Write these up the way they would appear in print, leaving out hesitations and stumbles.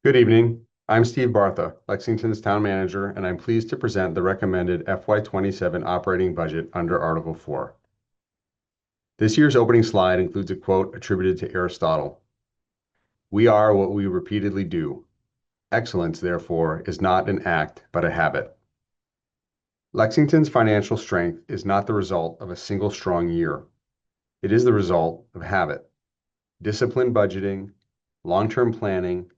Good evening. I'm Steve Bartha, Lexington's town manager, and I'm pleased to present the recommended FY27 operating budget under Article 4. This year's opening slide includes a quote attributed to Aristotle. "We are what we repeatedly do. Excellence, therefore, is not an act, but a habit." Lexington's financial strength is not the result of a single strong year. It is the result of habit, disciplined budgeting, long-term planning,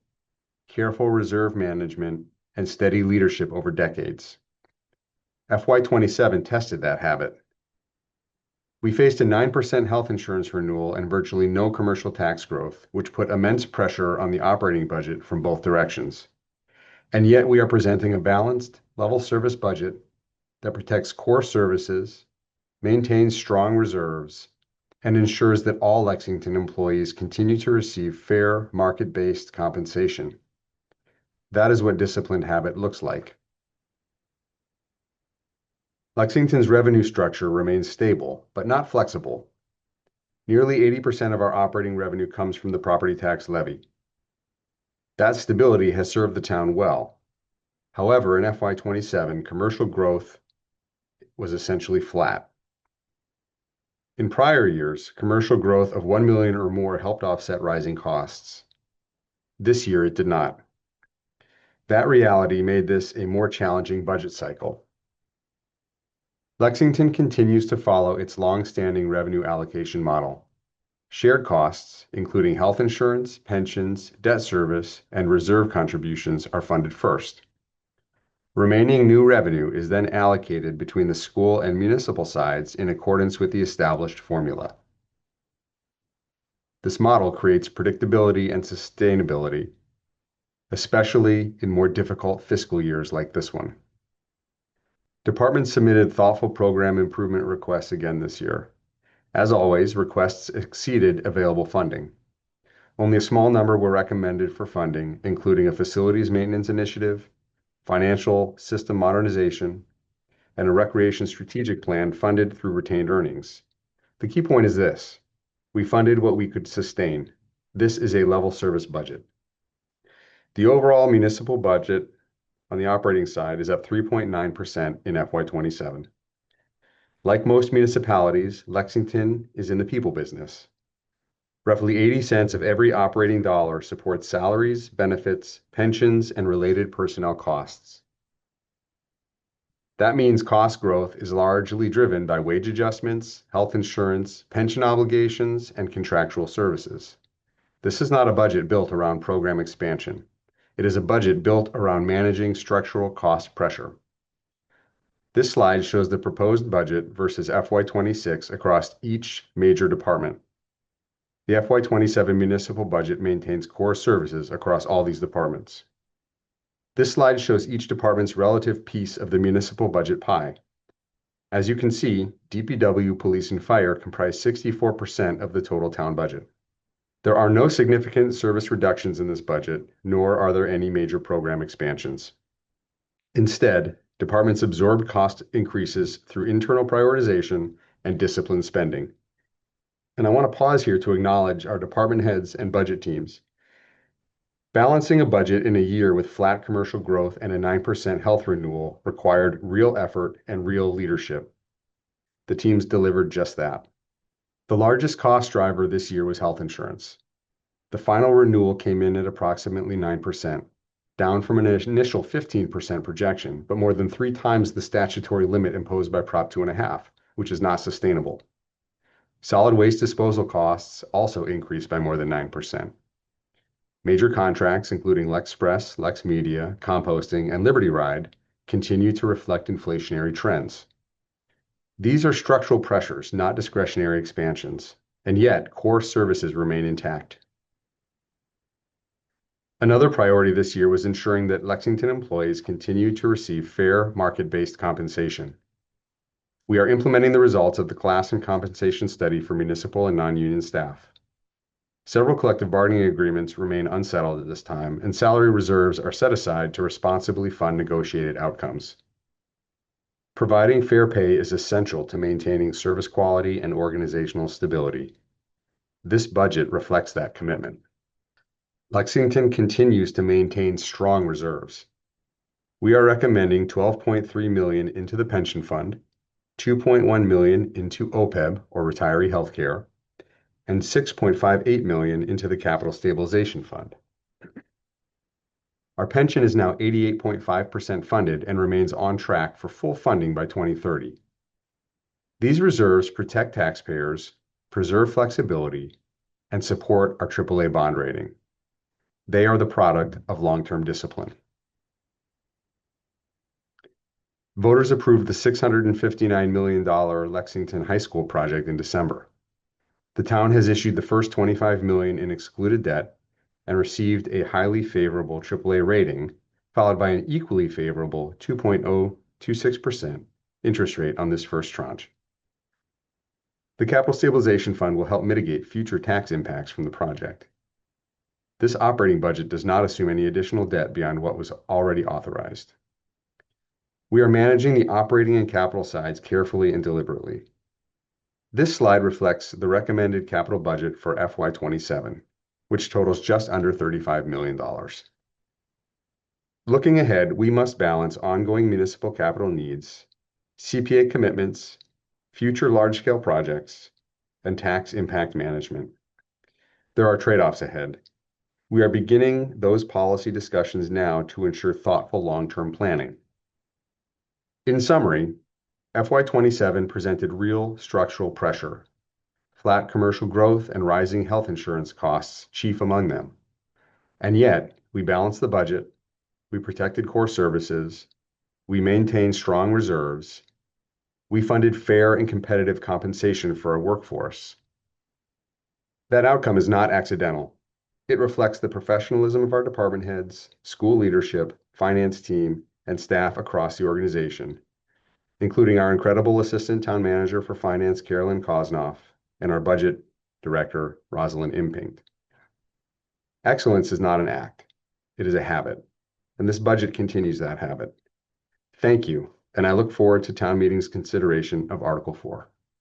careful reserve management, and steady leadership over decades. FY27 tested that habit. We faced a 9% health insurance renewal and virtually no commercial tax growth, which put immense pressure on the operating budget from both directions. And yet we are presenting a balanced, level service budget that protects core services, maintains strong reserves, and ensures that all Lexington employees continue to receive fair, market-based compensation. That is what disciplined habit looks like. Lexington's revenue structure remains stable, but not flexible. Nearly 80% of our operating revenue comes from the property tax levy. That stability has served the town well. However, in FY27, commercial growth was essentially flat. In prior years, commercial growth of 1 million or more helped offset rising costs. This year, it did not. That reality made this a more challenging budget cycle. Lexington continues to follow its long-standing revenue allocation model. Shared costs, including health insurance, pensions, debt service, and reserve contributions, are funded first. Remaining new revenue is then allocated between the school and municipal sides in accordance with the established formula. This model creates predictability and sustainability, especially in more difficult fiscal years like this one. Departments submitted thoughtful program improvement requests again this year. As always, requests exceeded available funding. Only a small number were recommended for funding, including a facilities maintenance initiative, financial system modernization, and a recreation strategic plan funded through retained earnings. The key point is this: we funded what we could sustain. This is a level service budget. The overall municipal budget on the operating side is up 3.9% in FY27. Like most municipalities, Lexington is in the people business. Roughly 80 cents of every operating dollar supports salaries, benefits, pensions, and related personnel costs. That means cost growth is largely driven by wage adjustments, health insurance, pension obligations, and contractual services. This is not a budget built around program expansion. It is a budget built around managing structural cost pressure. This slide shows the proposed budget versus FY26 across each major department. The FY27 municipal budget maintains core services across all these departments. This slide shows each department's relative piece of the municipal budget pie. As you can see, DPW, police, and fire comprise 64% of the total town budget. There are no significant service reductions in this budget, nor are there any major program expansions. Instead, departments absorb cost increases through internal prioritization and disciplined spending. And I want to pause here to acknowledge our department heads and budget teams. Balancing a budget in a year with flat commercial growth and a 9% health renewal required real effort and real leadership. The teams delivered just that. The largest cost driver this year was health insurance. The final renewal came in at approximately 9%, down from an initial 15% projection, but more than 3 times the statutory limit imposed by Prop 2.5, which is not sustainable. Solid waste disposal costs also increased by more than 9%. Major contracts, including Lexpress, Lex Media, composting, and Liberty Ride, continue to reflect inflationary trends. These are structural pressures, not discretionary expansions, and yet core services remain intact. Another priority this year was ensuring that Lexington employees continue to receive fair, market-based compensation. We are implementing the results of the class and compensation study for municipal and non-union staff. Several collective bargaining agreements remain unsettled at this time, and salary reserves are set aside to responsibly fund negotiated outcomes. Providing fair pay is essential to maintaining service quality and organizational stability. This budget reflects that commitment. Lexington continues to maintain strong reserves. We are recommending $12.3 million into the pension fund, $2.1 million into OPEB or retiree healthcare, and $6.58 million into the capital stabilization fund. Our pension is now 88.5% funded and remains on track for full funding by 2030. These reserves protect taxpayers, preserve flexibility, and support our AAA bond rating. They are the product of long-term discipline. Voters approved the $659 million Lexington High School project in December. The town has issued the first $25 million in excluded debt and received a highly favorable AAA rating, followed by an equally favorable 2.026% interest rate on this first tranche. The Capital Stabilization Fund will help mitigate future tax impacts from the project. This operating budget does not assume any additional debt beyond what was already authorized. We are managing the operating and capital sides carefully and deliberately. This slide reflects the recommended capital budget for FY27, which totals just under $35 million. Looking ahead, we must balance ongoing municipal capital needs, CPA commitments, future large-scale projects, and tax impact management. There are trade-offs ahead. We are beginning those policy discussions now to ensure thoughtful long-term planning. In summary, FY27 presented real structural pressure, flat commercial growth and rising health insurance costs chief among them. And yet, we balanced the budget, we protected core services, we maintained strong reserves, we funded fair and competitive compensation for our workforce. That outcome is not accidental. It reflects the professionalism of our department heads, school leadership, finance team, and staff across the organization, including our incredible Assistant Town Manager for Finance, Carolyn Kosnoff, and our Budget Director, Rosalind Impingt. Excellence is not an act. It is a habit, and this budget continues that habit. Thank you, and I look forward to Town Meeting's consideration of Article 4.